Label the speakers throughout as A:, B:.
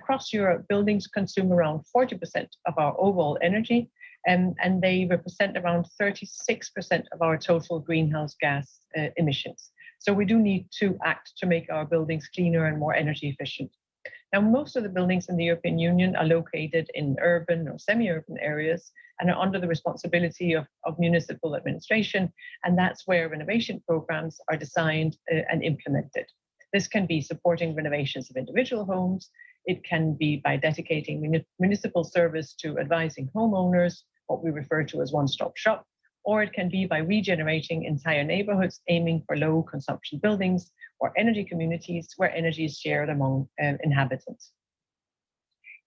A: across Europe, buildings consume around 40% of our overall energy, and they represent around 36% of our total greenhouse gas emissions. So we do need to act to make our buildings cleaner and more energy efficient. Now, most of the buildings in the European Union are located in urban or semi-urban areas and are under the responsibility of municipal administration, and that's where renovation programs are designed and implemented. This can be supporting renovations of individual homes. It can be by dedicating municipal service to advising homeowners, what we refer to as one-stop shop, or it can be by regenerating entire neighborhoods aiming for low consumption buildings or energy communities where energy is shared among inhabitants.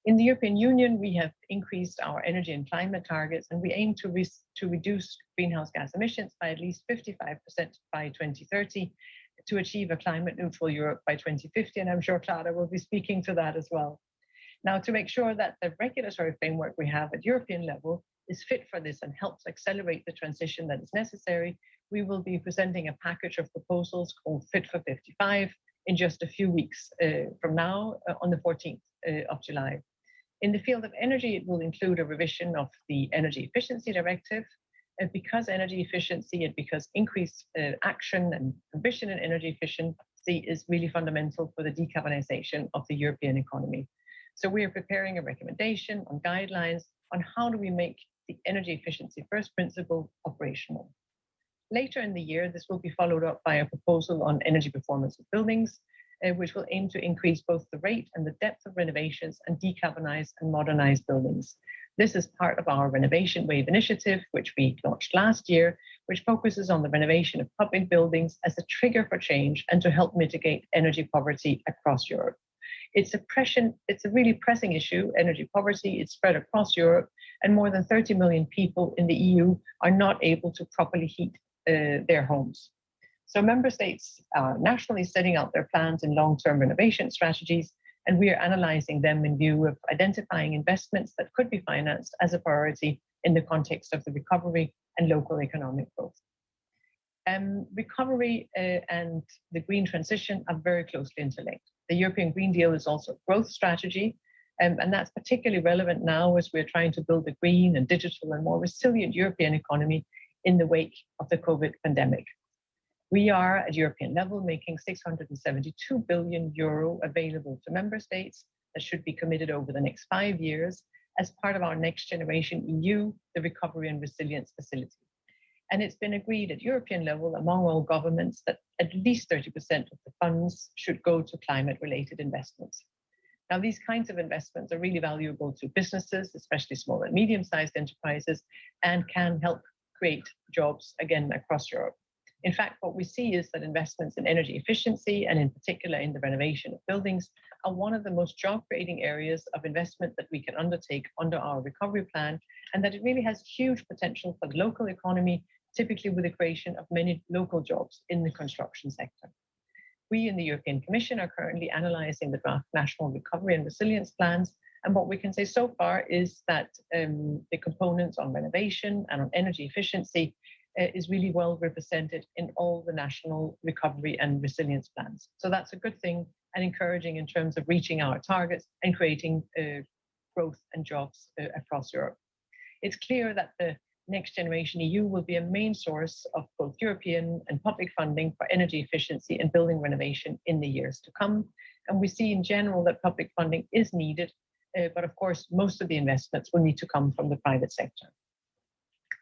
A: In the European Union, we have increased our energy and climate targets, and we aim to reduce greenhouse gas emissions by at least 55% by 2030 to achieve a climate neutral Europe by 2050. And I'm sure Clara will be speaking to that as well. Now, to make sure that the regulatory framework we have at European level is fit for this and helps accelerate the transition that is necessary, we will be presenting a package of proposals called Fit for 55 in just a few weeks from now, on the 14th of July. In the field of energy, it will include a revision of the Energy Efficiency Directive, because energy efficiency and because increased action and ambition in energy efficiency is really fundamental for the decarbonization of the European economy. So we are preparing a recommendation on guidelines on how do we make the energy efficiency first principle operational. Later in the year, this will be followed up by a proposal on energy performance of buildings, which will aim to increase both the rate and the depth of renovations and decarbonize and modernize buildings. This is part of our Renovation Wave initiative, which we launched last year, which focuses on the renovation of public buildings as a trigger for change and to help mitigate energy poverty across Europe. It's a really pressing issue, energy poverty. It's spread across Europe, and more than 30 million people in the EU are not able to properly heat their homes. So member states are nationally setting out their plans and long-term renovation strategies, and we are analyzing them in view of identifying investments that could be financed as a priority in the context of the recovery and local economic growth. Recovery and the green transition are very closely interlinked. The European Green Deal is also a growth strategy, and that's particularly relevant now as we're trying to build a green and digital and more resilient European economy in the wake of the COVID pandemic. We are at European level making 672 billion euro available to member states that should be committed over the next 5 years as part of our Next Generation EU, the Recovery and Resilience Facility. And it's been agreed at European level among all governments that at least 30% of the funds should go to climate-related investments. Now, these kinds of investments are really valuable to businesses, especially small and medium-sized enterprises, and can help create jobs again across Europe. In fact, what we see is that investments in energy efficiency, and in particular in the renovation of buildings, are one of the most job-creating areas of investment that we can undertake under our recovery plan, and that it really has huge potential for the local economy, typically with the creation of many local jobs in the construction sector. We in the European Commission are currently analyzing the draft national recovery and resilience plans, and what we can say so far is that the components on renovation and on energy efficiency is really well represented in all the national recovery and resilience plans. So that's a good thing and encouraging in terms of reaching our targets and creating growth and jobs across Europe. It's clear that the Next Generation EU will be a main source of both European and public funding for energy efficiency and building renovation in the years to come. And we see in general that public funding is needed, but of course, most of the investments will need to come from the private sector.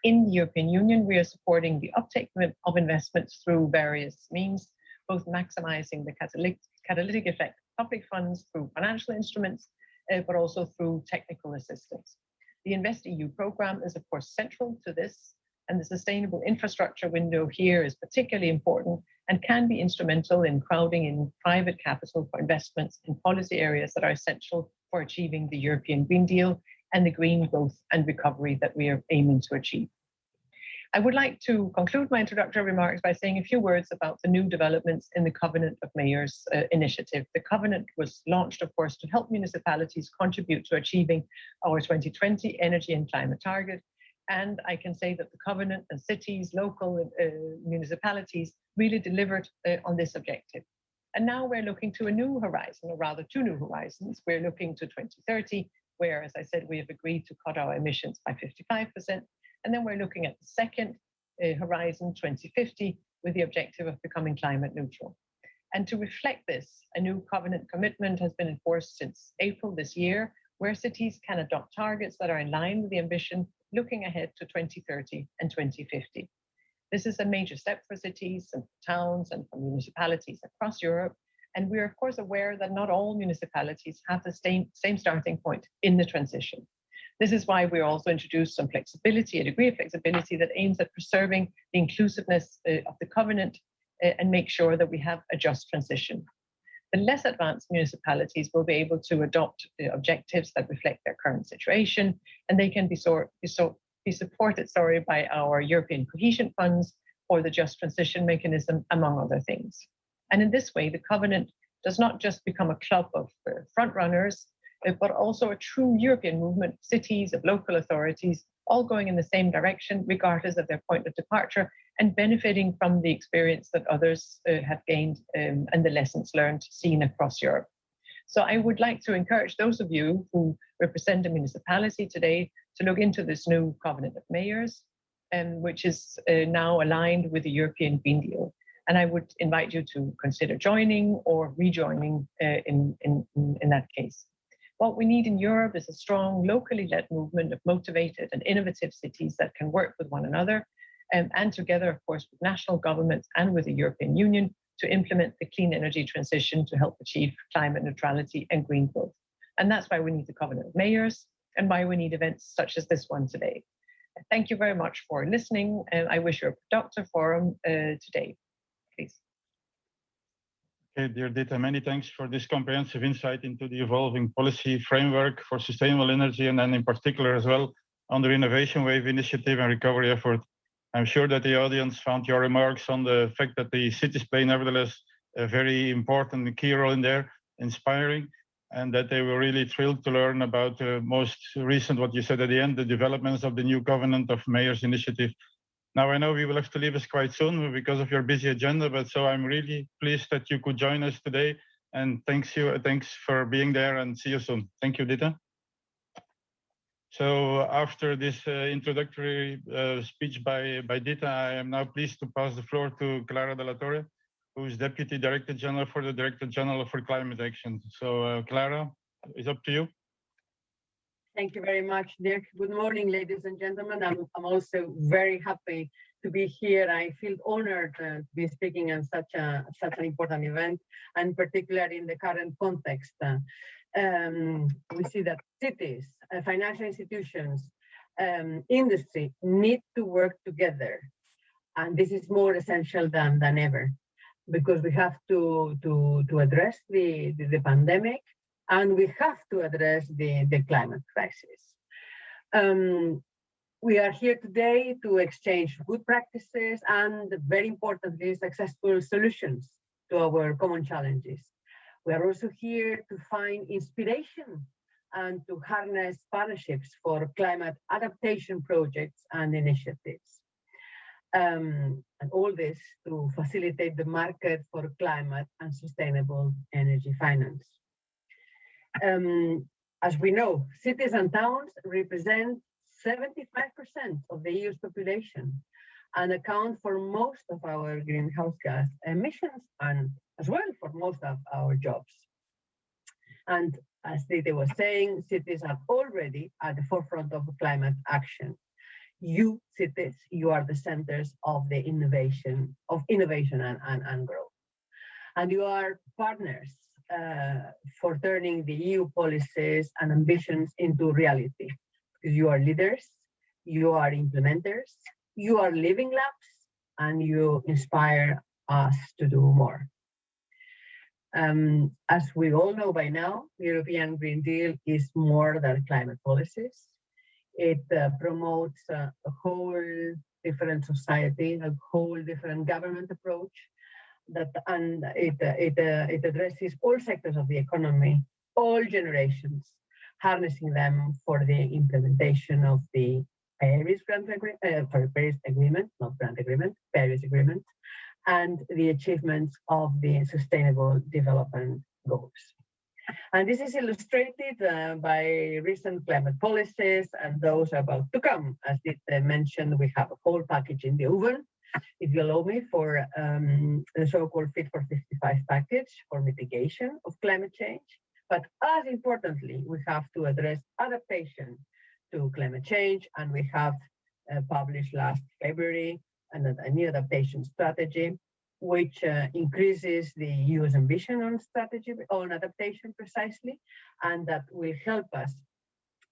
A: In the European Union, we are supporting the uptake of investments through various means, both maximizing the catalytic effect of public funds through financial instruments, but also through technical assistance. The InvestEU program is, of course, central to this, and the sustainable infrastructure window here is particularly important and can be instrumental in crowding in private capital for investments in policy areas that are essential for achieving the European Green Deal and the green growth and recovery that we are aiming to achieve. I would like to conclude my introductory remarks by saying a few words about the new developments in the Covenant of Mayors initiative. The Covenant was launched, of course, to help municipalities contribute to achieving our 2020 energy and climate target. And I can say that the Covenant and cities, local municipalities really delivered on this objective. And now we're looking to a new horizon, or rather two new horizons. We're looking to 2030, where, as I said, we have agreed to cut our emissions by 55%. And then we're looking at the second horizon, 2050, with the objective of becoming climate neutral. And to reflect this, a new covenant commitment has been enforced since April this year, where cities can adopt targets that are in line with the ambition looking ahead to 2030 and 2050. This is a major step for cities and towns and for municipalities across Europe. And we're, of course, aware that not all municipalities have the same starting point in the transition. This is why we also introduced some flexibility, a degree of flexibility that aims at preserving the inclusiveness of the covenant and make sure that we have a just transition. The less advanced municipalities will be able to adopt objectives that reflect their current situation, and they can be supported by our European cohesion funds or the Just Transition Mechanism, among other things. And in this way, the covenant does not just become a club of frontrunners, but also a true European movement, cities, of local authorities, all going in the same direction, regardless of their point of departure, and benefiting from the experience that others have gained and the lessons learned seen across Europe. So I would like to encourage those of you who represent a municipality today to look into this new Covenant of Mayors, which is now aligned with the European Green Deal. And I would invite you to consider joining or rejoining in that case. What we need in Europe is a strong, locally led movement of motivated and innovative cities that can work with one another and together, of course, with national governments and with the European Union to implement the clean energy transition to help achieve climate neutrality and green growth. And that's why we need the Covenant of Mayors and why we need events such as this one today. Thank you very much for listening, and I wish you a productive forum today. Please.
B: Okay, dear Dita, many thanks for this comprehensive insight into the evolving policy framework for sustainable energy, and then in particular as well on the Innovation Wave initiative and recovery effort. I'm sure that the audience found your remarks on the fact that the cities play nevertheless a very important and key role in there, inspiring, and that they were really thrilled to learn about the most recent, what you said at the end, the developments of the new Covenant of Mayors initiative. Now I know we will have to leave us quite soon because of your busy agenda, but so I'm really pleased that you could join us today, and thanks for being there, and see you soon. Thank you, Dita. So after this introductory speech by Dita, I am now pleased to pass the floor to Clara Della Torre, who is Deputy Director General for the Director General for Climate Action. So Clara, it's up to you.
C: Thank you very much, Dirk. Good morning, ladies and gentlemen. I'm also very happy to be here. I feel honored to be speaking on such an important event, and particularly in the current context. We see that cities, financial institutions, industry need to work together. And this is more essential than ever, because we have to address the pandemic, and we have to address the climate crisis. We are here today to exchange good practices and, very importantly, successful solutions to our common challenges. We are also here to find inspiration and to harness partnerships for climate adaptation projects and initiatives. And all this to facilitate the market for climate and sustainable energy finance. As we know, cities and towns represent 75% of the EU's population and account for most of our greenhouse gas emissions, and as well for most of our jobs. And as Dita was saying, cities are already at the forefront of climate action. You, cities, you are the centers of the innovation and growth. And you are partners for turning the EU policies and ambitions into reality. Because you are leaders, you are implementers, you are living labs, and you inspire us to do more. As we all know by now, the European Green Deal is more than climate policies. It promotes a whole different society, a whole different government approach, and it addresses all sectors of the economy, all generations, harnessing them for the implementation of the Paris Agreement, and the achievements of the Sustainable Development Goals. And this is illustrated by recent climate policies and those about to come. As Dita mentioned, we have a whole package in the oven, if you allow me, for the so-called Fit for 55 package for mitigation of climate change. But as importantly, we have to address adaptation to climate change, and we have published last February a new adaptation strategy, which increases the EU's ambition on adaptation precisely, and that will help us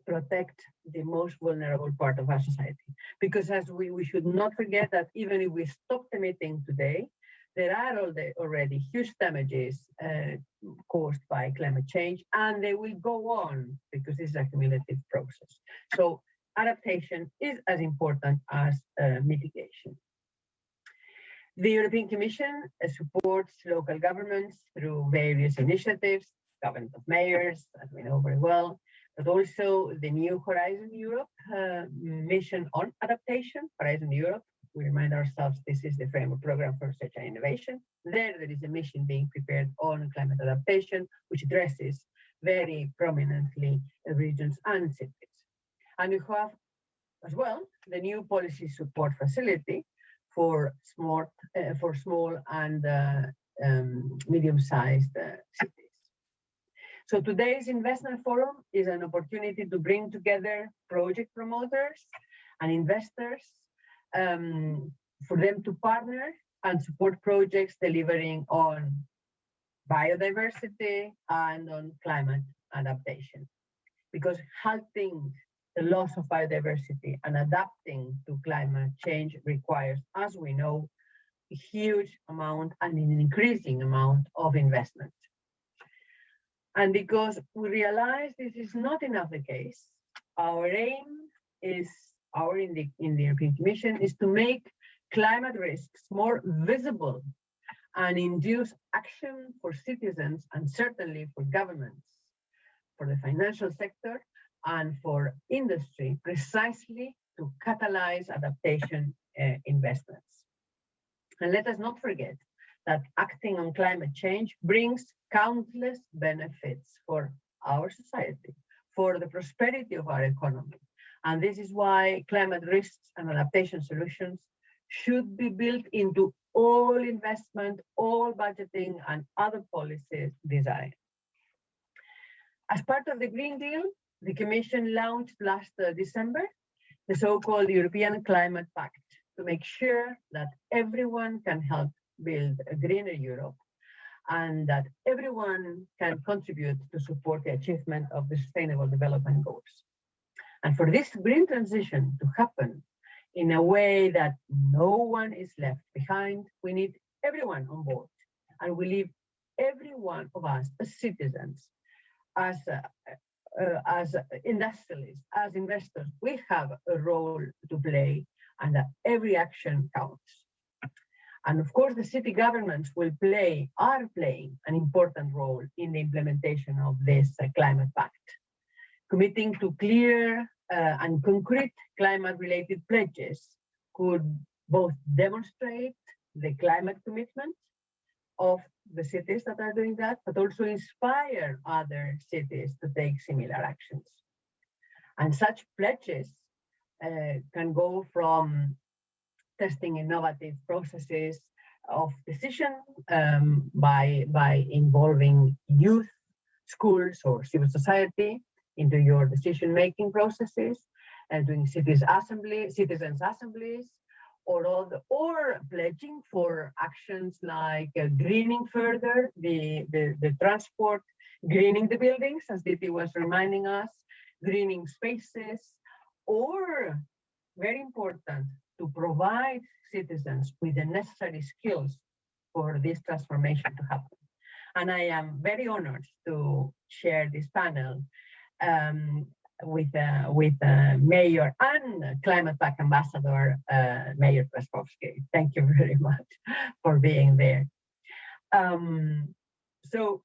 C: protect the most vulnerable part of our society. Because as we should not forget that even if we stop emitting today, there are already huge damages caused by climate change, and they will go on because it's a cumulative process. So adaptation is as important as mitigation. The European Commission supports local governments through various initiatives, government of mayors, as we know very well, but also the new Horizon Europe mission on adaptation. Horizon Europe, we remind ourselves, this is the framework program for research and innovation. There is a mission being prepared on climate adaptation, which addresses very prominently regions and cities. And we have as well the new policy support facility for small and medium-sized cities. So today's investment forum is an opportunity to bring together project promoters and investors for them to partner and support projects delivering on biodiversity and on climate adaptation. Because halting the loss of biodiversity and adapting to climate change requires, as we know, a huge amount and an increasing amount of investment. And because we realize this is not enough the case, our aim is, in the European Commission, is to make climate risks more visible and induce action for citizens and certainly for governments, for the financial sector, and for industry, precisely to catalyze adaptation investments. And let us not forget that acting on climate change brings countless benefits for our society, for the prosperity of our economy. And this is why climate risks and adaptation solutions should be built into all investment, all budgeting, and other policies design. As part of the Green Deal, the Commission launched last December the so-called European Climate Pact to make sure that everyone can help build a greener Europe and that everyone can contribute to support the achievement of the Sustainable Development Goals. And for this green transition to happen in a way that no one is left behind, we need everyone on board. And we need every one of us as citizens, as industrialists, as investors, we have a role to play, and that every action counts. And of course, the city governments are playing an important role in the implementation of this climate pact, committing to clear and concrete climate-related pledges could both demonstrate the climate commitment of the cities that are doing that, but also inspire other cities to take similar actions. And such pledges can go from testing innovative processes of decision by involving youth, schools, or civil society into your decision-making processes, and doing citizens' assemblies, or pledging for actions like greening further the transport, greening the buildings, as Diti was reminding us, greening spaces, or, very important, to provide citizens with the necessary skills for this transformation to happen. And I am very honored to share this panel with Mayor and Climate Pact Ambassador, Mayor Trzaskowski. Thank you very much for being there. So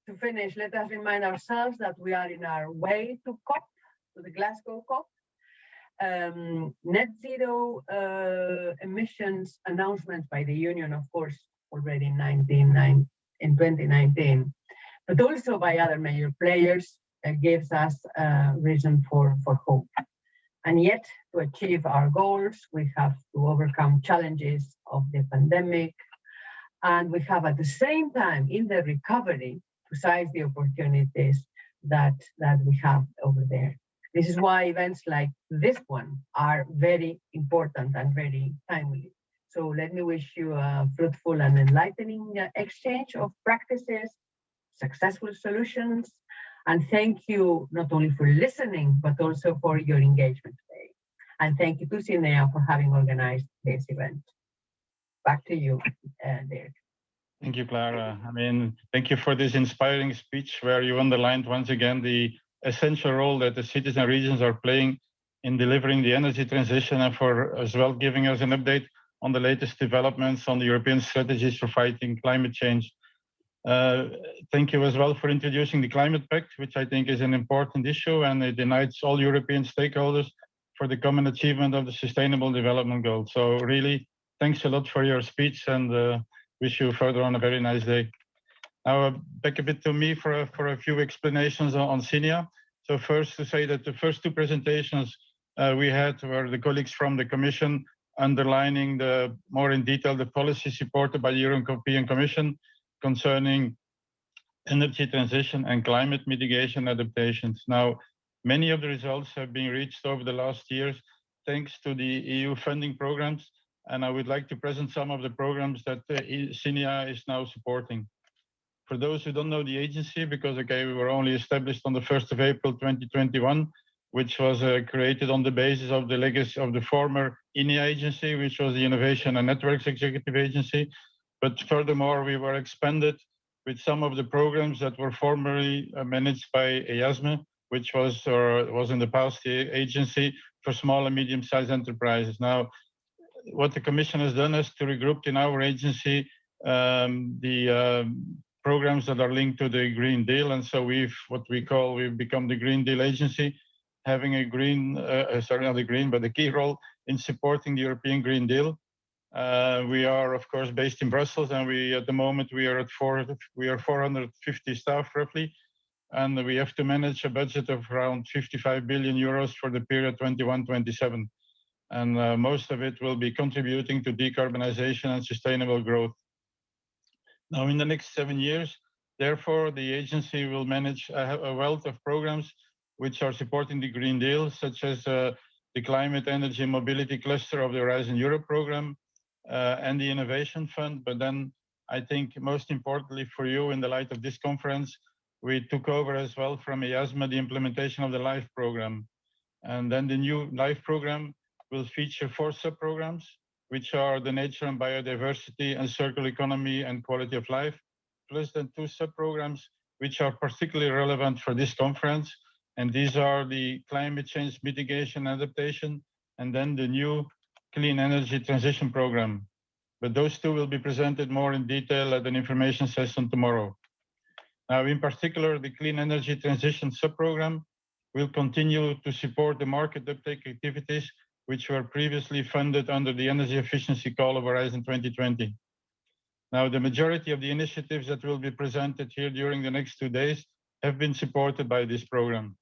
C: to finish, let us remind ourselves that we are in our way to COP, to the Glasgow COP. Net zero emissions announcements by the Union, of course, already in 2019, but also by other major players, gives us reason for hope. And yet, to achieve our goals, we have to overcome challenges of the pandemic, and we have at the same time in the recovery to seize the opportunities that we have over there. This is why events like this one are very important and very timely. So let me wish you a fruitful and enlightening exchange of practices, successful solutions, and thank you not only for listening, but also for your engagement today. And thank you to CINEA for having organized this event. Back to you, Dirk.
B: Thank you, Clara. I mean, thank you for this inspiring speech where you underlined once again the essential role that the cities and regions are playing in delivering the energy transition, and for as well giving us an update on the latest developments on the European strategies for fighting climate change. Thank you as well for introducing the Climate Pact, which I think is an important issue, and it unites all European stakeholders for the common achievement of the Sustainable Development Goals. So really, thanks a lot for your speech, and wish you further on a very nice day. Now back a bit to me for a few explanations on CINEA. So first to say that the first two presentations we had were the colleagues from the Commission underlining the more in detail the policy supported by the European Commission concerning energy transition and climate mitigation adaptations. Now, many of the results have been reached over the last years thanks to the EU funding programs, and I would like to present some of the programs that CINEA is now supporting. For those who don't know the agency, because we were only established on the 1st of April 2021, which was created on the basis of the legacy of the former INEA agency, which was the Innovation and Networks Executive Agency. But furthermore, we were expanded with some of the programs that were formerly managed by EASME, which was in the past the agency for small and medium-sized enterprises. Now, what the Commission has done is to regroup in our agency the programs that are linked to the Green Deal, and so we've become the Green Deal agency, having a key role in supporting the European Green Deal. We are of course based in Brussels, and at the moment we are 450 staff roughly, and we have to manage a budget of around 55 billion euros for the period 21-27, and most of it will be contributing to decarbonization and sustainable growth. Now, in the next 7 years, therefore, the agency will manage a wealth of programs which are supporting the Green Deal, such as the Climate, Energy, and Mobility Cluster of the Horizon Europe program and the Innovation Fund. But then I think most importantly for you in the light of this conference, we took over as well from EASME the implementation of the LIFE program. And then the new LIFE program will feature 4 sub-programs, which are the nature and biodiversity and circular economy and quality of life, plus then 2 sub-programs which are particularly relevant for this conference. And these are the climate change mitigation adaptation, and then the new clean energy transition program. But those 2 will be presented more in detail at an information session tomorrow. Now, in particular, the clean energy transition sub-program will continue to support the market uptake activities which were previously funded under the energy efficiency call of Horizon 2020. Now, the majority of the initiatives that will be presented here during the next 2 days have been supported by this program.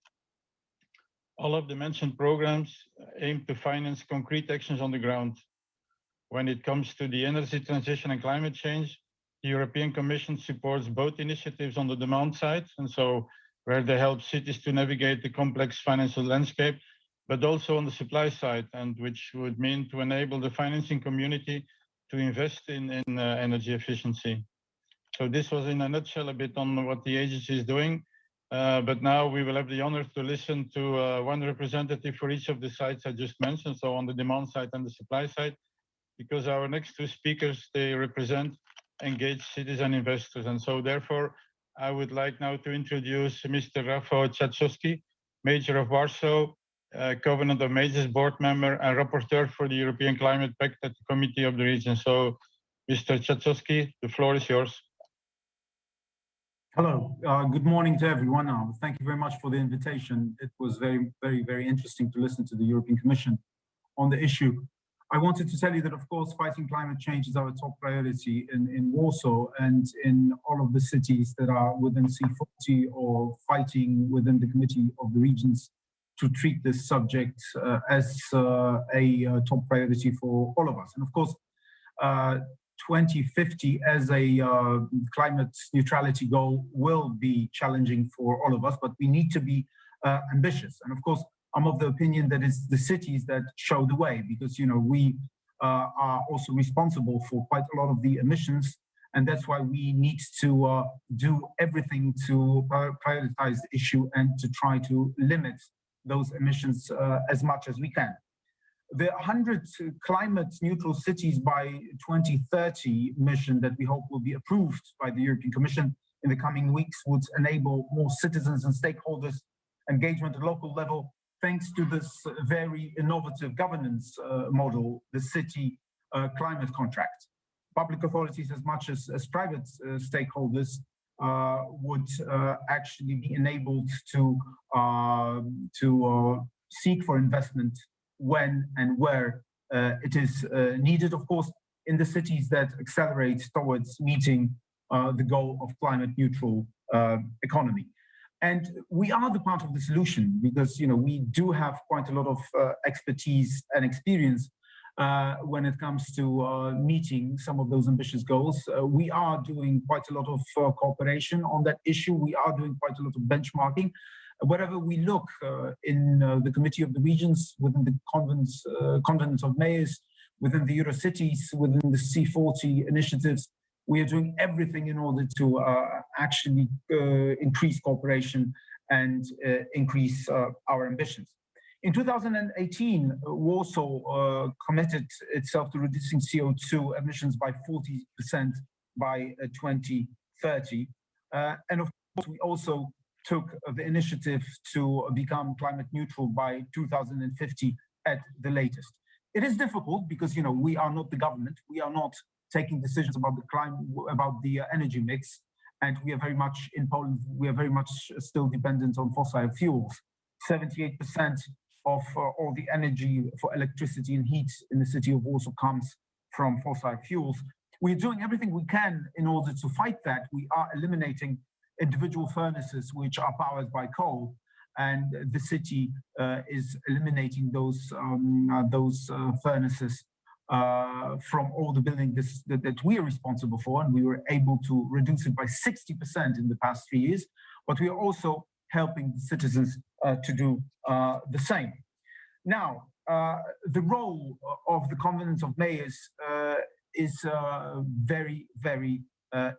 B: All of the mentioned programs aim to finance concrete actions on the ground. When it comes to the energy transition and climate change, the European Commission supports both initiatives on the demand side, and so where they help cities to navigate the complex financial landscape, but also on the supply side, and which would mean to enable the financing community to invest in energy efficiency. So this was in a nutshell a bit on what the agency is doing. But now we will have the honor to listen to one representative for each of the sides I just mentioned, so on the demand side and the supply side, because our next 2 speakers, they represent engaged cities and investors. And so therefore, I would like now to introduce Mr. Rafał Trzaskowski, Major of Warsaw, Covenant of Majors board member and rapporteur for the European Climate Pact at the Committee of the Region. So, Mr. Trzaskowski, the floor is yours.
D: Hello, good morning to everyone. Thank you very much for the invitation. It was very interesting to listen to the European Commission on the issue. I wanted to tell you that, of course, fighting climate change is our top priority in Warsaw and in all of the cities that are within C40 or fighting within the Committee of the Regions to treat this subject as a top priority for all of us. And of course, 2050 as a climate neutrality goal will be challenging for all of us, but we need to be ambitious. And of course, I'm of the opinion that it's the cities that show the way, because we are also responsible for quite a lot of the emissions, and that's why we need to do everything to prioritize the issue and to try to limit those emissions as much as we can. The 100 climate neutral cities by 2030 mission that we hope will be approved by the European Commission in the coming weeks would enable more citizens and stakeholders engagement at local level, thanks to this very innovative governance model, the city climate contract. Public authorities as much as private stakeholders would actually be enabled to seek for investment when and where it is needed, of course, in the cities that accelerate towards meeting the goal of climate neutral economy. And we are the part of the solution because we do have quite a lot of expertise and experience when it comes to meeting some of those ambitious goals. We are doing quite a lot of cooperation on that issue. We are doing quite a lot of benchmarking. Wherever we look in the Committee of the Regions, within the Convent of Mayors, within the Eurocities, within the C40 initiatives, we are doing everything in order to actually increase cooperation and increase our ambitions. In 2018, Warsaw committed itself to reducing CO2 emissions by 40% by 2030. And of course, we also took the initiative to become climate neutral by 2050 at the latest. It is difficult because we are not the government. We are not taking decisions about the climate, about the energy mix, and we are very much in Poland. We are very much still dependent on fossil fuels. 78% of all the energy for electricity and heat in the city of Warsaw comes from fossil fuels. We're doing everything we can in order to fight that. We are eliminating individual furnaces which are powered by coal, and the city is eliminating those furnaces from all the buildings that we are responsible for, and we were able to reduce it by 60% in the past 3 years. But we are also helping the citizens to do the same. Now, the role of the Convent of Mayors is very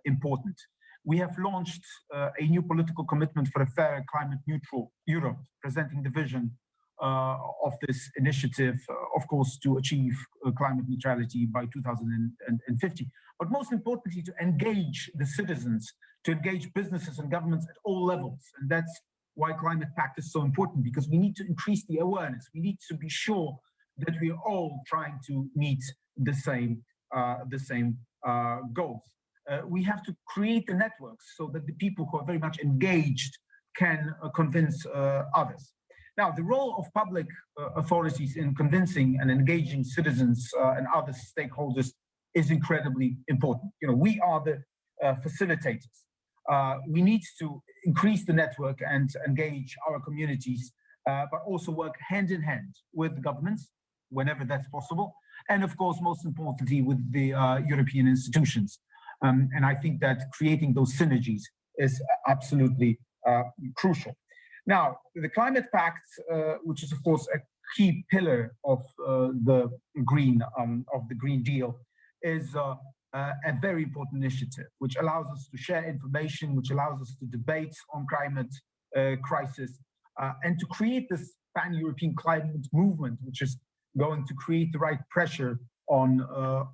D: important. We have launched a new political commitment for a fair climate neutral Europe, presenting the vision of this initiative, of course, to achieve climate neutrality by 2050. But most importantly, to engage the citizens, to engage businesses and governments at all levels. And that's why Climate Pact is so important, because we need to increase the awareness. We need to be sure that we are all trying to meet the same goals. We have to create the networks so that the people who are very much engaged can convince others. Now, the role of public authorities in convincing and engaging citizens and other stakeholders is incredibly important. We are the facilitators. We need to increase the network and engage our communities, but also work hand in hand with governments whenever that's possible. And of course, most importantly, with the European institutions. And I think that creating those synergies is absolutely crucial. Now, the Climate Pact, which is of course a key pillar of the Green Deal, is a very important initiative, which allows us to share information, which allows us to debate on climate crisis, and to create this pan-European climate movement, which is going to create the right pressure on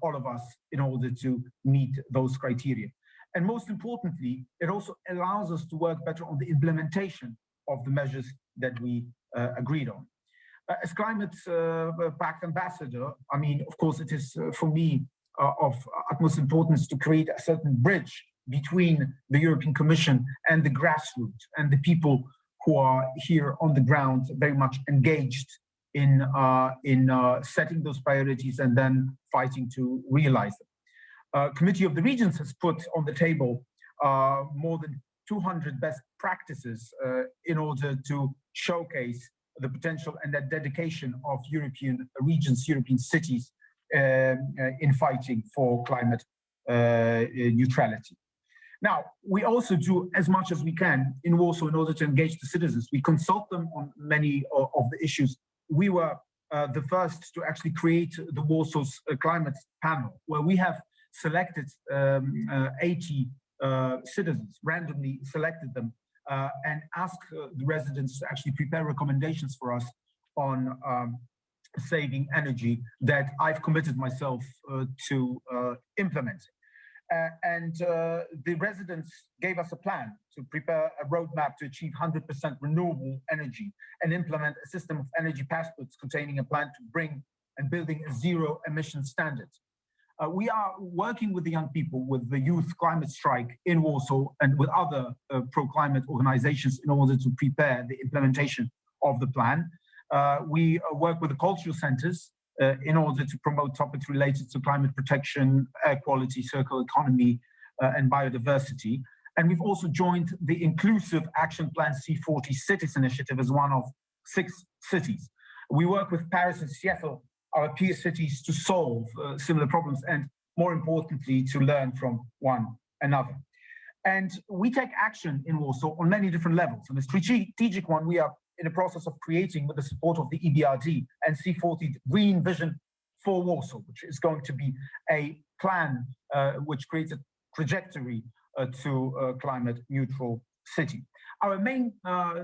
D: all of us in order to meet those criteria. And most importantly, it also allows us to work better on the implementation of the measures that we agreed on. As Climate Pact ambassador, I mean, of course, it is for me of utmost importance to create a certain bridge between the European Commission and the grassroots and the people who are here on the ground, very much engaged in setting those priorities and then fighting to realize them. Committee of the Regions has put on the table more than 200 best practices in order to showcase the potential and the dedication of European regions, European cities in fighting for climate neutrality. Now, we also do as much as we can in Warsaw in order to engage the citizens. We consult them on many of the issues. We were the first to actually create the Warsaw's climate panel, where we have selected 80 citizens, randomly selected them, and asked the residents to actually prepare recommendations for us on saving energy that I've committed myself to implement. The residents gave us a plan to prepare a roadmap to achieve 100% renewable energy and implement a system of energy passports containing a plan to bring and building a zero emission standard. We are working with the young people, with the Youth Climate Strike in Warsaw and with other pro-climate organizations in order to prepare the implementation of the plan. We work with the cultural centers in order to promote topics related to climate protection, air quality, circular economy, and biodiversity. And we've also joined the Inclusive Action Plan C40 Cities Initiative as one of 6 cities. We work with Paris and Seattle, our peer cities, to solve similar problems and, more importantly, to learn from one another. And we take action in Warsaw on many different levels. On the strategic one, we are in the process of creating, with the support of the EBRD and C40, Green Vision for Warsaw, which is going to be a plan which creates a trajectory to a climate neutral city. Our main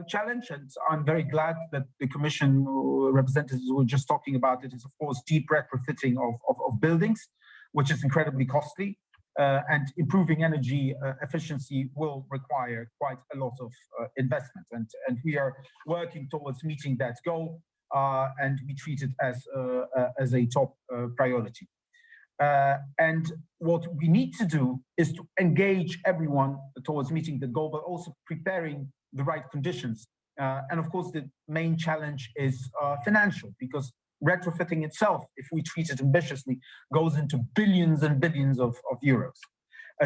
D: challenge, and I'm very glad that the Commission representatives were just talking about it, is of course deep retrofitting of buildings, which is incredibly costly. And improving energy efficiency will require quite a lot of investment. And we are working towards meeting that goal, and we treat it as a top priority. And what we need to do is to engage everyone towards meeting the goal, but also preparing the right conditions. And of course, the main challenge is financial, because retrofitting itself, if we treat it ambitiously, goes into billions and billions of euros.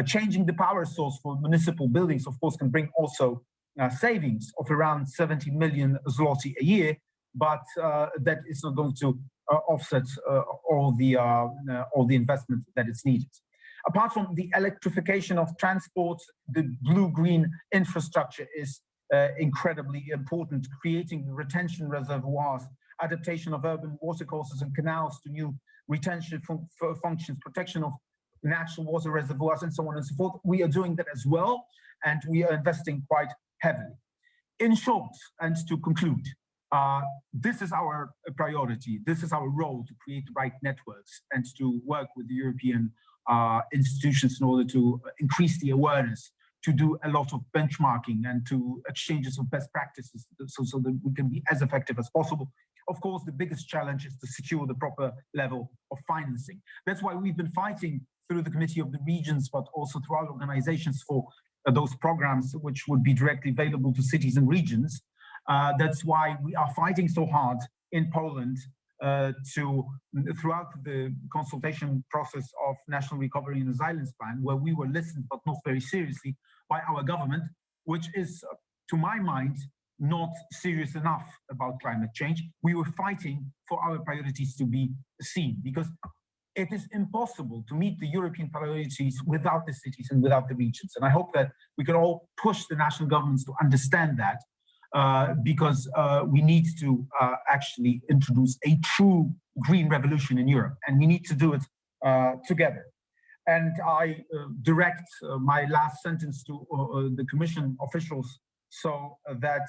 D: Changing the power source for municipal buildings, of course, can bring also savings of around 70 million zloty a year, but that is not going to offset all the investment that is needed. Apart from the electrification of transport, the blue-green infrastructure is incredibly important, creating retention reservoirs, adaptation of urban watercourses and canals to new retention functions, protection of natural water reservoirs, and so on and so forth. We are doing that as well, and we are investing quite heavily. In short, and to conclude, this is our priority. This is our role, to create the right networks and to work with the European institutions in order to increase the awareness, to do a lot of benchmarking and to exchanges of best practices so that we can be as effective as possible. Of course, the biggest challenge is to secure the proper level of financing. That's why we've been fighting through the Committee of the Regions, but also through our organizations for those programs which would be directly available to cities and regions. That's why we are fighting so hard in Poland throughout the consultation process of National Recovery and Resilience Plan, where we were listened, but not very seriously, by our government, which is, to my mind, not serious enough about climate change. We were fighting for our priorities to be seen, because it is impossible to meet the European priorities without the cities and without the regions. And I hope that we can all push the national governments to understand that, because we need to actually introduce a true green revolution in Europe, and we need to do it together. And I direct my last sentence to the Commission officials, so that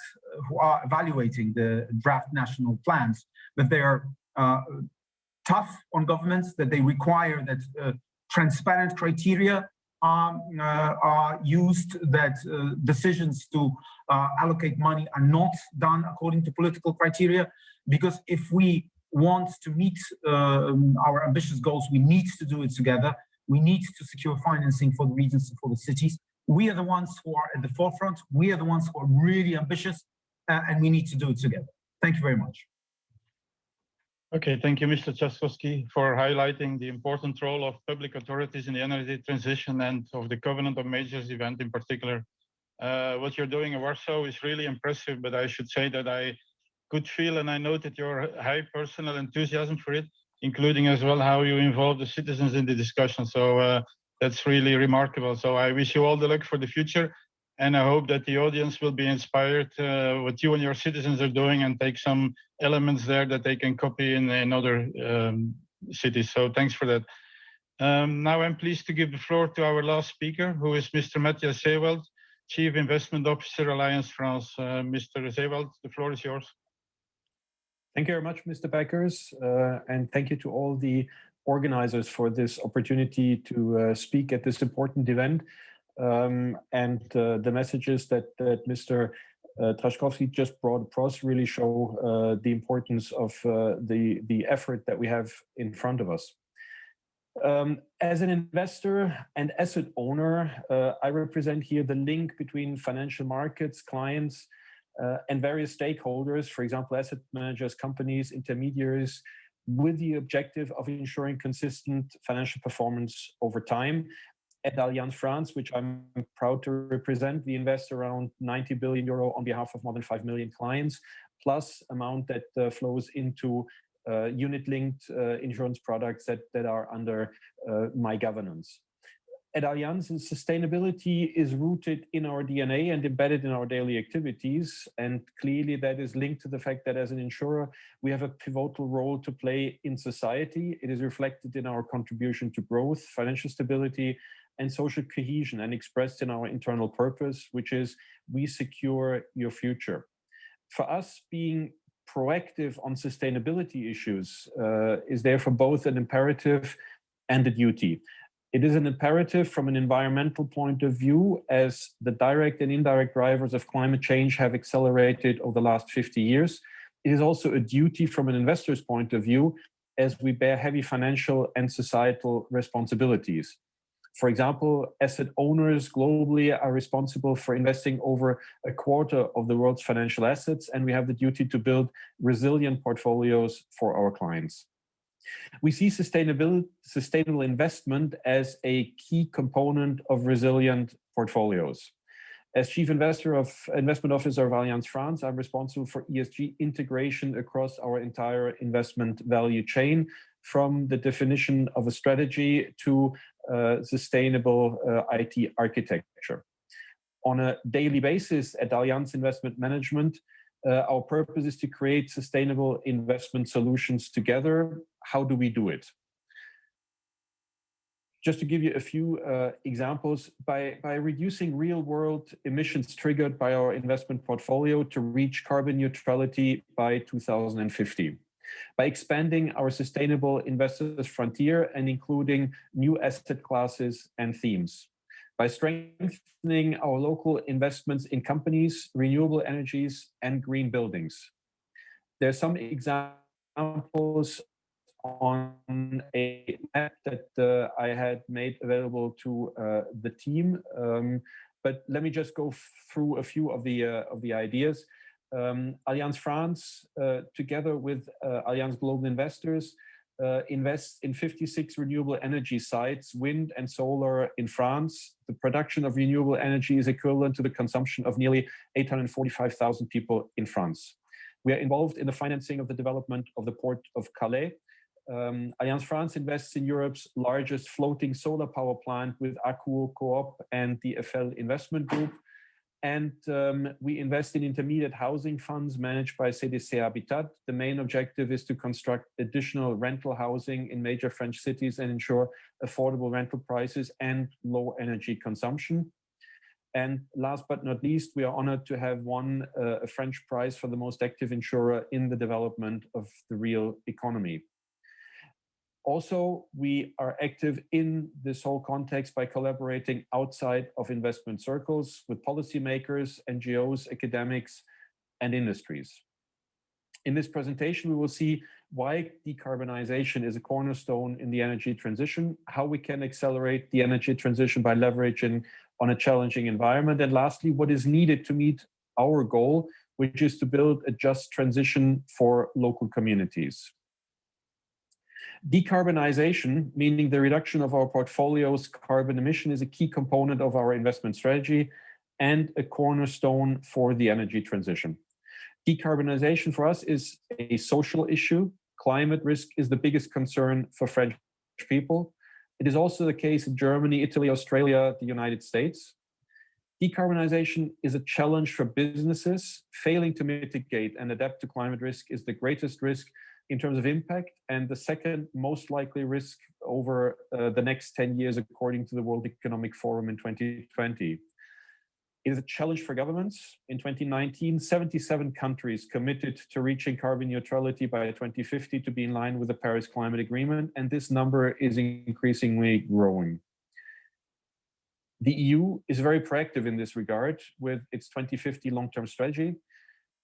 D: who are evaluating the draft national plans, that they are tough on governments, that they require that transparent criteria are used, that decisions to allocate money are not done according to political criteria, because if we want to meet our ambitious goals, we need to do it together. We need to secure financing for the regions and for the cities. We are the ones who are at the forefront. We are the ones who are really ambitious, and we need to do it together. Thank you very much.
B: Okay, thank you, Mr. Trzaskowski, for highlighting the important role of public authorities in the energy transition and of the Covenant of Majors event in particular. What you're doing in Warsaw is really impressive, but I should say that I could feel and I noted your high personal enthusiasm for it, including as well how you involve the citizens in the discussion. So that's really remarkable. So I wish you all the luck for the future. And I hope that the audience will be inspired what you and your citizens are doing and take some elements there that they can copy in other cities. So thanks for that. Now I'm pleased to give the floor to our last speaker, who is Mr. Matthias Zeewald, Chief Investment Officer, Alliance France. Mr. Zeewald, the floor is yours.
E: Thank you very much, Mr. Beckers, and thank you to all the organizers for this opportunity to speak at this important event. The messages that Mr. Trzaskowski just brought across really show the importance of the effort that we have in front of us. As an investor and asset owner, I represent here the link between financial markets, clients, and various stakeholders, for example, asset managers, companies, intermediaries, with the objective of ensuring consistent financial performance over time. At Alliance France, which I'm proud to represent, we invest around 90 billion euro on behalf of more than 5 million clients, plus amount that flows into unit-linked insurance products that are under my governance. At Allianz, sustainability is rooted in our DNA and embedded in our daily activities. And clearly that is linked to the fact that as an insurer, we have a pivotal role to play in society. It is reflected in our contribution to growth, financial stability, and social cohesion, and expressed in our internal purpose, which is we secure your future. For us, being proactive on sustainability issues is therefore both an imperative and a duty. It is an imperative from an environmental point of view, as the direct and indirect drivers of climate change have accelerated over the last 50 years. It is also a duty from an investor's point of view, as we bear heavy financial and societal responsibilities. For example, asset owners globally are responsible for investing over a quarter of the world's financial assets, and we have the duty to build resilient portfolios for our clients. We see sustainable investment as a key component of resilient portfolios. As Chief Investment Officer of Alliance France, I'm responsible for ESG integration across our entire investment value chain, from the definition of a strategy to sustainable IT architecture. On a daily basis at Allianz Investment Management, our purpose is to create sustainable investment solutions together. How do we do it? Just to give you a few examples, by reducing real-world emissions triggered by our investment portfolio to reach carbon neutrality by 2050. By expanding our sustainable investors frontier and including new asset classes and themes. By strengthening our local investments in companies, renewable energies, and green buildings. There are some examples on a map that I had made available to the team, but let me just go through a few of the ideas. Allianz France, together with Allianz Global Investors, invests in 56 renewable energy sites, wind and solar in France. The production of renewable energy is equivalent to the consumption of nearly 845,000 people in France. We are involved in the financing of the development of the port of Calais. Allianz France invests in Europe's largest floating solar power plant with Akuo Coop and the Eiffel Investment Group. And we invest in intermediate housing funds managed by CDC Habitat. The main objective is to construct additional rental housing in major French cities and ensure affordable rental prices and low energy consumption. And last but not least, we are honored to have won a French prize for the most active insurer in the development of the real economy. Also, we are active in this whole context by collaborating outside of investment circles with policymakers, NGOs, academics, and industries. In this presentation, we will see why decarbonization is a cornerstone in the energy transition, how we can accelerate the energy transition by leveraging on a challenging environment, and lastly, what is needed to meet our goal, which is to build a just transition for local communities. Decarbonization, meaning the reduction of our portfolio's carbon emission, is a key component of our investment strategy and a cornerstone for the energy transition. Decarbonization for us is a social issue. Climate risk is the biggest concern for French people. It is also the case in Germany, Italy, Australia, the United States. Decarbonization is a challenge for businesses. Failing to mitigate and adapt to climate risk is the greatest risk in terms of impact, and the second most likely risk over the next 10 years, according to the World Economic Forum in 2020. It is a challenge for governments. In 2019, 77 countries committed to reaching carbon neutrality by 2050 to be in line with the Paris Climate Agreement, and this number is increasingly growing. The EU is very proactive in this regard with its 2050 long-term strategy,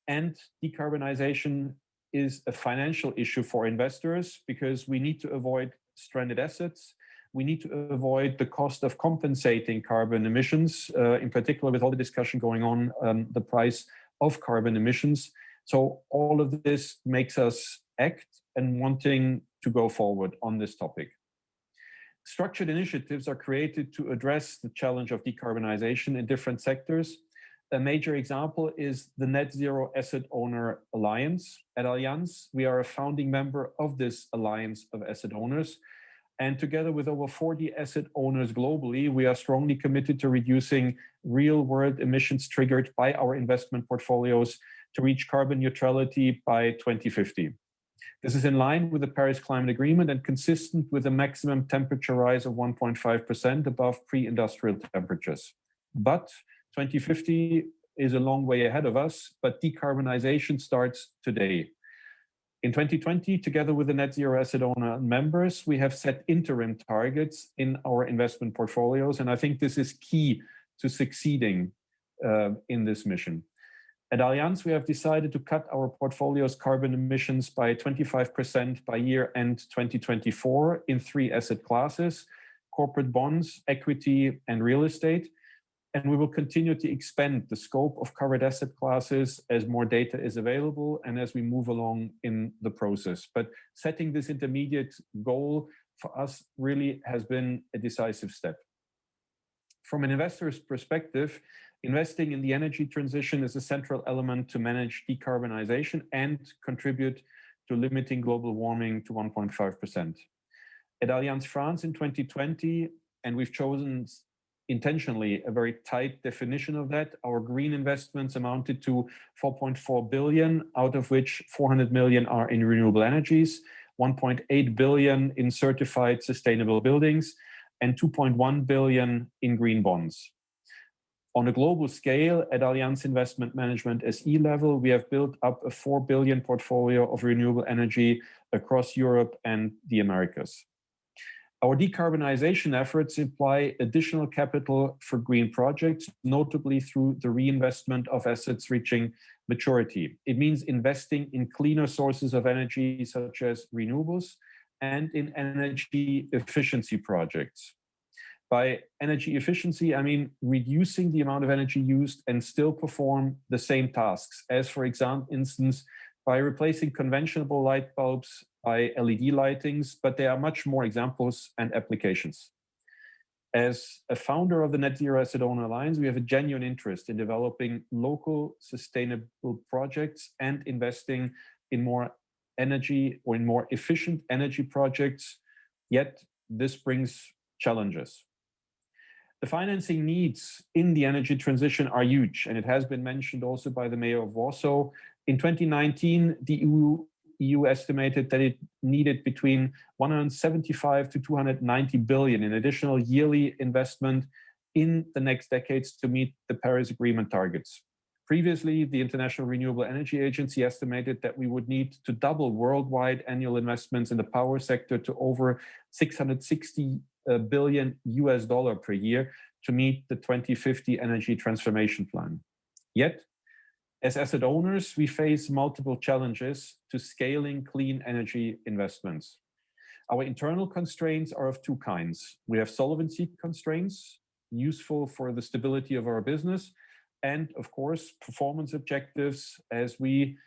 E: and decarbonization is a financial issue for investors because we need to avoid stranded assets. We need to avoid the cost of compensating carbon emissions, in particular with all the discussion going on the price of carbon emissions. So all of this makes us act and wanting to go forward on this topic. Structured initiatives are created to address the challenge of decarbonization in different sectors. A major example is the Net Zero Asset Owner Alliance. At Allianz, we are a founding member of this alliance of asset owners. And together with over 40 asset owners globally, we are strongly committed to reducing real-world emissions triggered by our investment portfolios to reach carbon neutrality by 2050. This is in line with the Paris Climate Agreement and consistent with a maximum temperature rise of 1.5% above pre-industrial temperatures. But 2050 is a long way ahead of us, but decarbonization starts today. In 2020, together with the Net Zero Asset Owner members, we have set interim targets in our investment portfolios, and I think this is key to succeeding in this mission. At Allianz, we have decided to cut our portfolio's carbon emissions by 25% by year end 2024 in 3 asset classes: corporate bonds, equity, and real estate. And we will continue to expand the scope of covered asset classes as more data is available and as we move along in the process. But setting this intermediate goal for us really has been a decisive step. From an investor's perspective, investing in the energy transition is a central element to manage decarbonization and contribute to limiting global warming to 1.5%. At Allianz France in 2020, and we've chosen intentionally a very tight definition of that, our green investments amounted to 4.4 billion, out of which 400 million are in renewable energies, 1.8 billion in certified sustainable buildings, and 2.1 billion in green bonds. On a global scale, at Allianz Investment Management SE level, we have built up a 4 billion portfolio of renewable energy across Europe and the Americas. Our decarbonization efforts imply additional capital for green projects, notably through the reinvestment of assets reaching maturity. It means investing in cleaner sources of energy, such as renewables, and in energy efficiency projects. By energy efficiency, I mean reducing the amount of energy used and still perform the same tasks, as for instance, by replacing conventional light bulbs by LED lightings, but there are much more examples and applications. As a founder of the Net Zero Asset Owner Alliance, we have a genuine interest in developing local sustainable projects and investing in more energy or in more efficient energy projects, yet this brings challenges. The financing needs in the energy transition are huge, and it has been mentioned also by the mayor of Warsaw. In 2019, the EU estimated that it needed between 175 to 290 billion in additional yearly investment in the next decades to meet the Paris Agreement targets. Previously, the International Renewable Energy Agency estimated that we would need to double worldwide annual investments in the power sector to over 660 billion US dollar per year to meet the 2050 energy transformation plan. Yet, As asset owners, we face multiple challenges to scaling clean energy investments. Our internal constraints are of two kinds. We have solvency constraints, useful for the stability of our business, and of course, performance objectives as we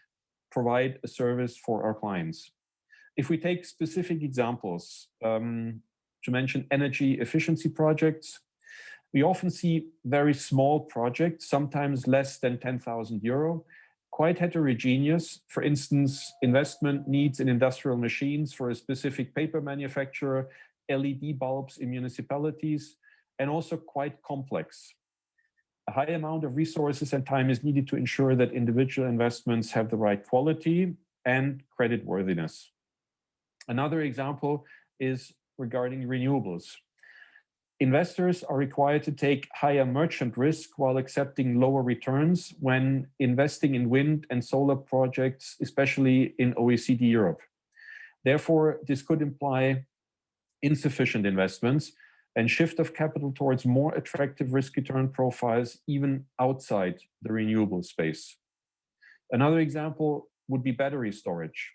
E: provide a service for our clients. If we take specific examples, to mention energy efficiency projects, we often see very small projects, sometimes less than 10,000 euro, quite heterogeneous. For instance, investment needs in industrial machines for a specific paper manufacturer, LED bulbs in municipalities, and also quite complex. A high amount of resources and time is needed to ensure that individual investments have the right quality and creditworthiness. Another example is regarding renewables. Investors are required to take higher merchant risk while accepting lower returns when investing in wind and solar projects, especially in OECD Europe. Therefore, this could imply insufficient investments and shift of capital towards more attractive risk-return profiles even outside the renewable space. Another example would be battery storage.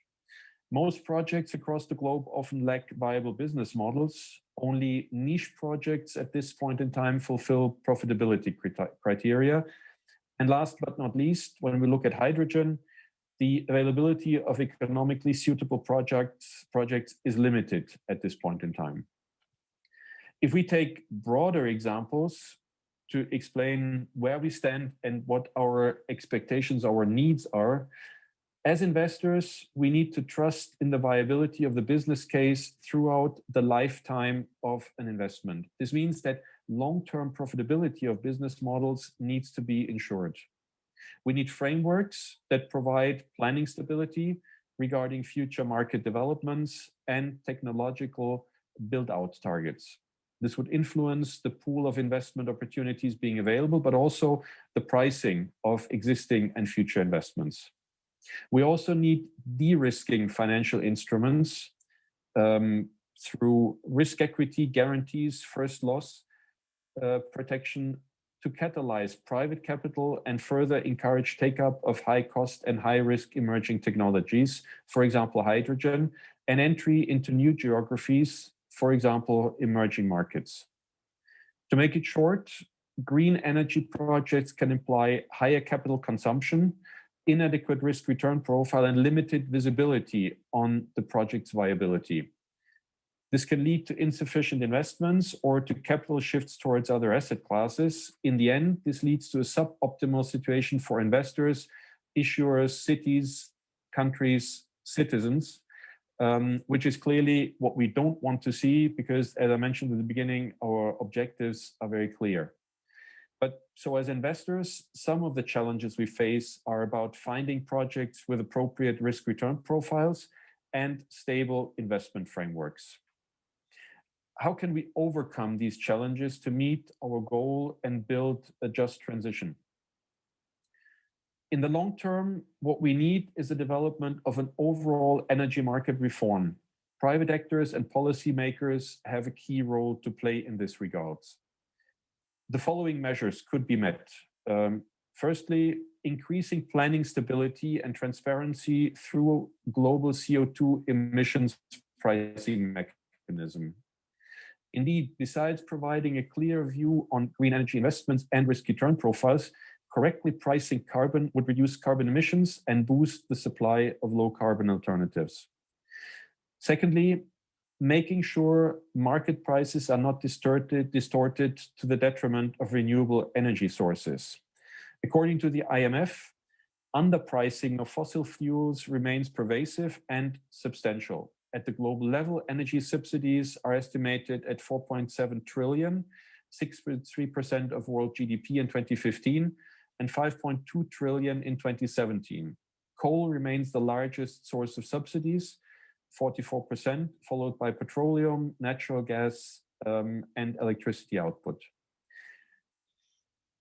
E: Most projects across the globe often lack viable business models. Only niche projects at this point in time fulfill profitability criteria. And last but not least, when we look at hydrogen, the availability of economically suitable projects is limited at this point in time. If we take broader examples to explain where we stand and what our expectations, our needs are, as investors, we need to trust in the viability of the business case throughout the lifetime of an investment. This means that long-term profitability of business models needs to be ensured. We need frameworks that provide planning stability regarding future market developments and technological build-out targets. This would influence the pool of investment opportunities being available, but also the pricing of existing and future investments. We also need de-risking financial instruments through risk equity guarantees, first loss protection to catalyze private capital and further encourage take-up of high-cost and high-risk emerging technologies, for example, hydrogen, and entry into new geographies, for example, emerging markets. To make it short, green energy projects can imply higher capital consumption, inadequate risk return profile, and limited visibility on the project's viability. This can lead to insufficient investments or to capital shifts towards other asset classes. In the end, this leads to a suboptimal situation for investors, issuers, cities, countries, citizens, which is clearly what we don't want to see because, as I mentioned at the beginning, our objectives are very clear. So as investors, some of the challenges we face are about finding projects with appropriate risk-return profiles and stable investment frameworks. How can we overcome these challenges to meet our goal and build a just transition? In the long term, what we need is the development of an overall energy market reform. Private actors and policymakers have a key role to play in this regard. The following measures could be met. Firstly, increasing planning stability and transparency through global CO2 emissions pricing mechanism. Indeed, besides providing a clear view on green energy investments and risk return profiles, correctly pricing carbon would reduce carbon emissions and boost the supply of low carbon alternatives. Secondly, making sure market prices are not distorted to the detriment of renewable energy sources. According to the IMF, underpricing of fossil fuels remains pervasive and substantial. At the global level, energy subsidies are estimated at 4.7 trillion, 6.3% of world GDP in 2015, and 5.2 trillion in 2017. Coal remains the largest source of subsidies, 44%, followed by petroleum, natural gas, and electricity output.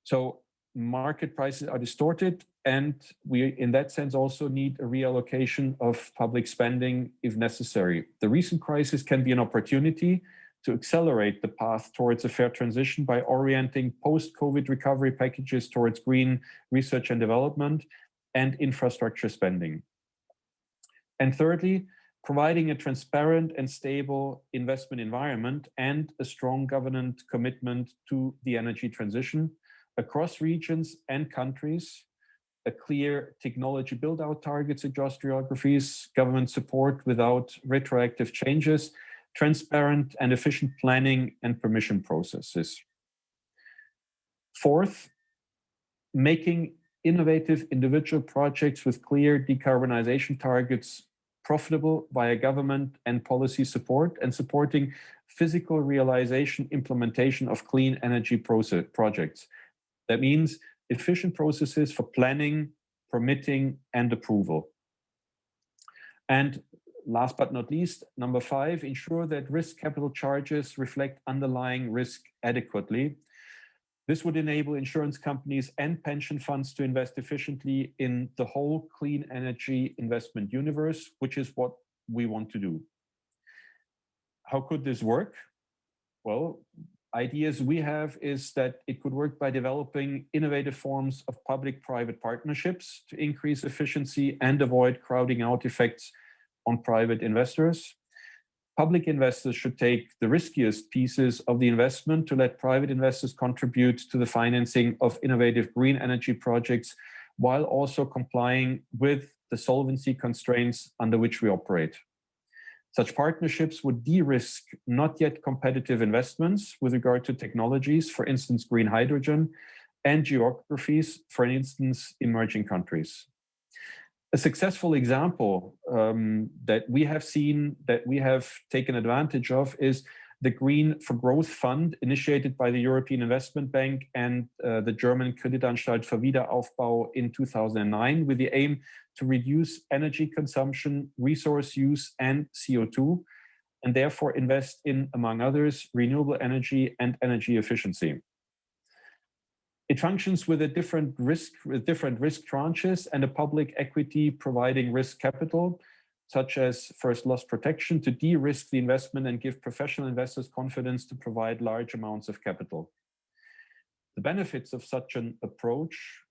E: So market prices are distorted, and we, in that sense, also need a reallocation of public spending if necessary. The recent crisis can be an opportunity to accelerate the path towards a fair transition by orienting post-COVID recovery packages towards green research and development and infrastructure spending. And thirdly, providing a transparent and stable investment environment and a strong government commitment to the energy transition across regions and countries, a clear technology build-out targets across geographies, government support without retroactive changes, transparent and efficient planning and permission processes. Fourth, making innovative individual projects with clear decarbonization targets profitable via government and policy support, and supporting physical realization implementation of clean energy projects. That means efficient processes for planning, permitting, and approval. And last but not least, number 5, ensure that risk capital charges reflect underlying risk adequately. This would enable insurance companies and pension funds to invest efficiently in the whole clean energy investment universe, which is what we want to do. How could this work? Well, ideas we have is that it could work by developing innovative forms of public-private partnerships to increase efficiency and avoid crowding out effects on private investors. Public investors should take the riskiest pieces of the investment to let private investors contribute to the financing of innovative green energy projects, while also complying with the solvency constraints under which we operate. Such partnerships would de-risk not yet competitive investments with regard to technologies, for instance, green hydrogen, and geographies, for instance, emerging countries. A successful example that we have seen, that we have taken advantage of, is the Green for Growth Fund initiated by the European Investment Bank and the German Kreditanstalt für Wiederaufbau in 2009, with the aim to reduce energy consumption, resource use, and CO2, and therefore invest in, among others, renewable energy and energy efficiency. It functions with different risk tranches and a public equity providing risk capital, such as first loss protection, to de-risk the investment and give professional investors confidence to provide large amounts of capital. The benefits of such an approach,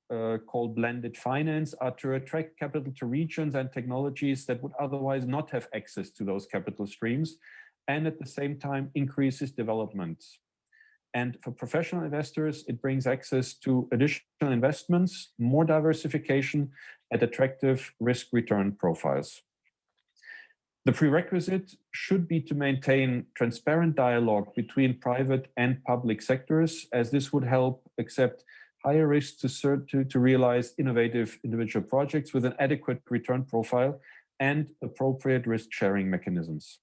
E: called blended finance, are to attract capital to regions and technologies that would otherwise not have access to those capital streams, and at the same time increases development. And for professional investors, it brings access to additional investments, more diversification, and attractive risk-return profiles. The prerequisite should be to maintain transparent dialogue between private and public sectors, as this would help accept higher risks to realize innovative individual projects with an adequate return profile and appropriate risk-sharing mechanisms.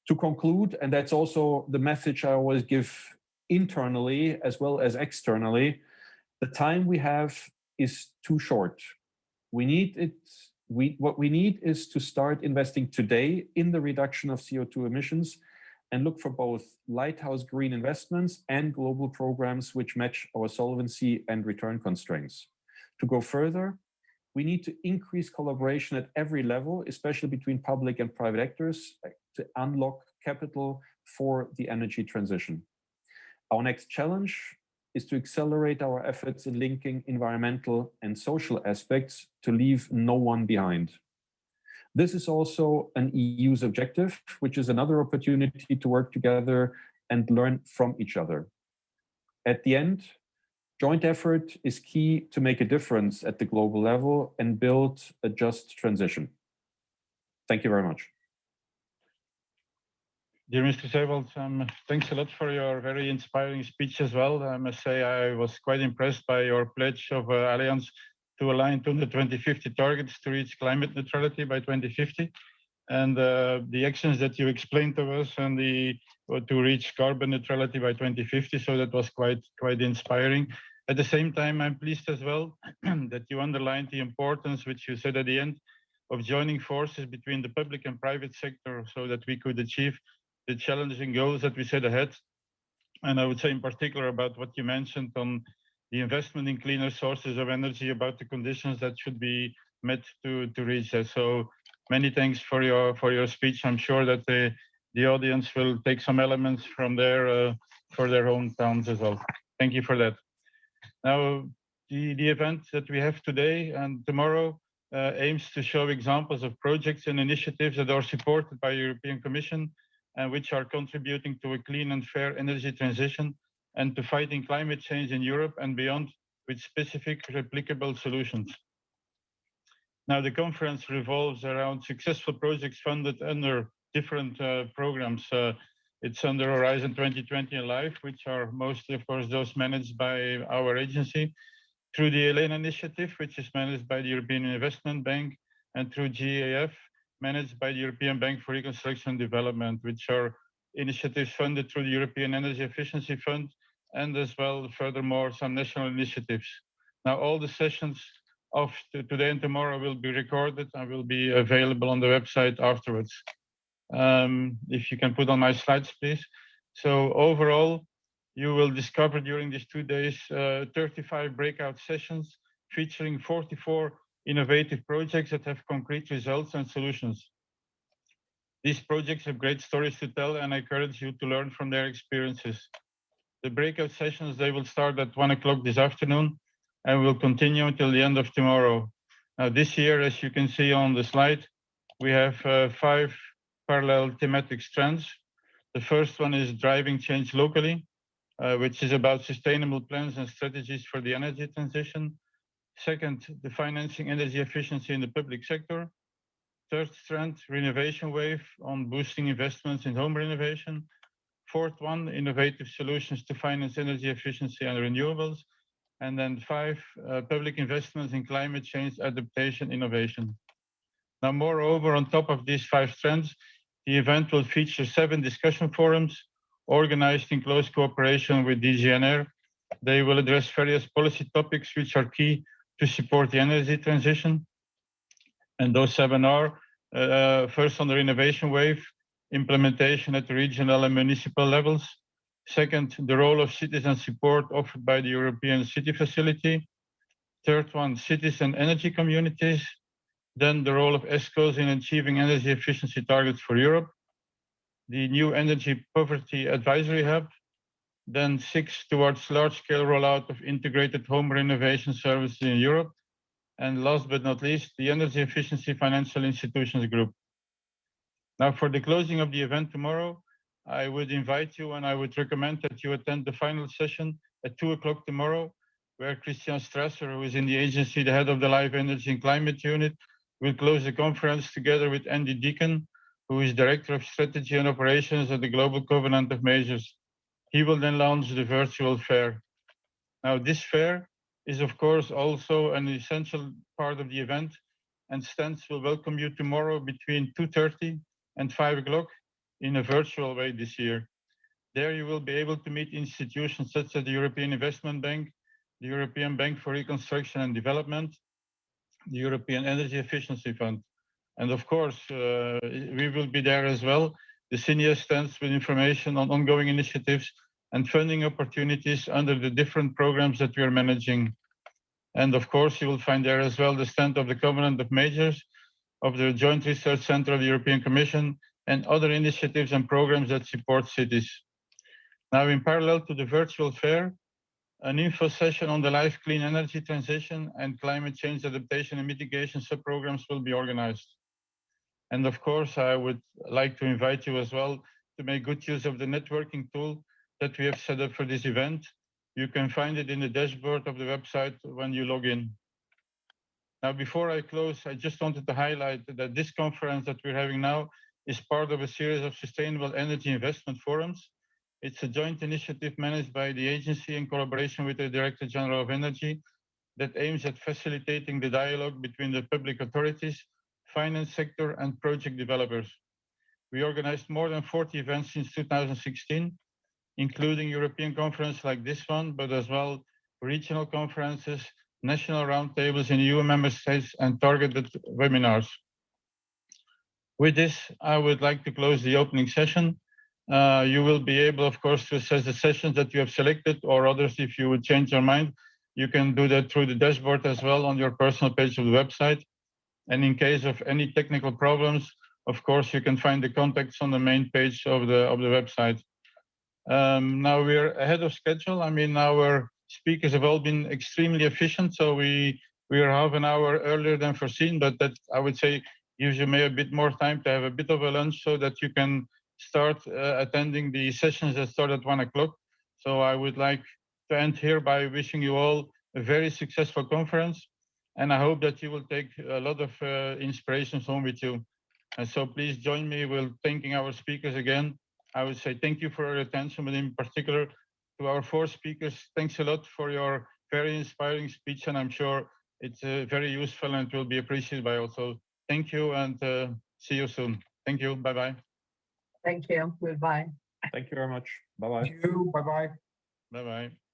E: To conclude, and that's also the message I always give internally as well as externally, the time we have is too short. What we need is to start investing today in the reduction of CO2 emissions and look for both lighthouse green investments and global programs which match our solvency and return constraints. To go further, we need to increase collaboration at every level, especially between public and private actors, to unlock capital for the energy transition. Our next challenge is to accelerate our efforts in linking environmental and social aspects to leave no one behind. This is also an EU's objective, which is another opportunity to work together and learn from each other. At the end, joint effort is key to make a difference at the global level and build a just transition. Thank you very much.
B: Dear Mr. Seibold, thanks a lot for your very inspiring speech as well. I must say I was quite impressed by your pledge of Allianz to align to the 2050 targets to reach climate neutrality by 2050. And the actions that you explained to us and to reach carbon neutrality by 2050. So that was quite inspiring. At the same time, I'm pleased as well that you underlined the importance, which you said at the end, of joining forces between the public and private sector so that we could achieve the challenging goals that we set ahead. And I would say in particular about what you mentioned on the investment in cleaner sources of energy, about the conditions that should be met to reach that. So many thanks for your speech. I'm sure that the audience will take some elements from there for their own towns as well. Thank you for that. Now, The event that we have today and tomorrow aims to show examples of projects and initiatives that are supported by the European Commission and which are contributing to a clean and fair energy transition and to fighting climate change in Europe and beyond with specific replicable solutions. Now, the conference revolves around successful projects funded under different programs. It's under Horizon 2020 and LIFE, which are mostly, of course, those managed by our agency, through the ELENA initiative, which is managed by the European Investment Bank, and through GEF, managed by the European Bank for Reconstruction and Development, which are initiatives funded through the European Energy Efficiency Fund, and as well, furthermore, some national initiatives. Now, all the sessions of today and tomorrow will be recorded and will be available on the website afterwards. If you can put on my slides, please. So overall, you will discover during these 2 days 35 breakout sessions featuring 44 innovative projects that have concrete results and solutions. These projects have great stories to tell, and I encourage you to learn from their experiences. The breakout sessions, they will start at 1 o'clock this afternoon and will continue until the end of tomorrow. Now, this year, as you can see on the slide, we have 5 parallel thematic strands. The first one is driving change locally, which is about sustainable plans and strategies for the energy transition. Second, the financing energy efficiency in the public sector. Third strand, renovation wave on boosting investments in home renovation. Fourth one, innovative solutions to finance energy efficiency and renewables. And then 5, public investments in climate change adaptation innovation. Now, moreover, on top of these 5 strands, the event will feature 7 discussion forums organized in close cooperation with DGNR. They will address various policy topics which are key to support the energy transition. And those 7 are, first on the renovation wave, implementation at the regional and municipal levels. Second, the role of citizen support offered by the European City Facility. Third one, cities and energy communities. Then the role of ESCOs in achieving energy efficiency targets for Europe. The new energy poverty advisory hub. Then 6, towards large-scale rollout of integrated home renovation services in Europe. And last but not least, the Energy Efficiency Financial Institutions Group. Now, for the closing of the event tomorrow, I would invite you and I would recommend that you attend the final session at 2 o'clock tomorrow, where Christian Strasser, who is in the agency, the head of the Live Energy and Climate Unit, will close the conference together with Andy Deacon, who is Director of Strategy and Operations at the Global Covenant of Majors. He will then launch the virtual fair. Now, this fair is, of course, also an essential part of the event, and stands will welcome you tomorrow between 2:30 and 5 o'clock in a virtual way this year. There you will be able to meet institutions such as the European Investment Bank, the European Bank for Reconstruction and Development, the European Energy Efficiency Fund. And of course, we will be there as well. The senior stands with information on ongoing initiatives and funding opportunities under the different programs that we are managing. And of course, you will find there as well the stand of the Covenant of Majors, of the Joint Research Center of the European Commission, and other initiatives and programs that support cities. Now, in parallel to the virtual fair, an info session on the Life Clean Energy Transition and Climate Change Adaptation and Mitigation sub-programs will be organized. And of course, I would like to invite you as well to make good use of the networking tool that we have set up for this event. You can find it in the dashboard of the website when you log in. Now, before I close, I just wanted to highlight that this conference that we're having now is part of a series of sustainable energy investment forums. It's a joint initiative managed by the agency in collaboration with the Director General of Energy that aims at facilitating the dialogue between the public authorities, finance sector, and project developers. We organized more than 40 events since 2016, including European conferences like this one, but as well regional conferences, national roundtables in EU member states, and targeted webinars. With this, I would like to close the opening session. You will be able, of course, to assess the sessions that you have selected, or others if you would change your mind. You can do that through the dashboard as well on your personal page of the website. And in case of any technical problems, of course, you can find the contacts on the main page of the website. Now we're ahead of schedule. I mean, our speakers have all been extremely efficient. So we are half an hour earlier than foreseen, but that I would say gives you maybe a bit more time to have a bit of a lunch so that you can start attending the sessions that start at 1 o'clock. So I would like to end here by wishing you all a very successful conference. And I hope that you will take a lot of inspirations home with you. And so please join me with thanking our speakers again. I would say thank you for your attention, but in particular to our 4 speakers, thanks a lot for your very inspiring speech. And I'm sure it's very useful and will be appreciated by all. So thank you and see you soon. Thank you. Bye-bye.
C: Thank you. Goodbye.
E: Thank you very much. Bye-bye.
D: Thank you. Bye-bye.
B: Bye-bye.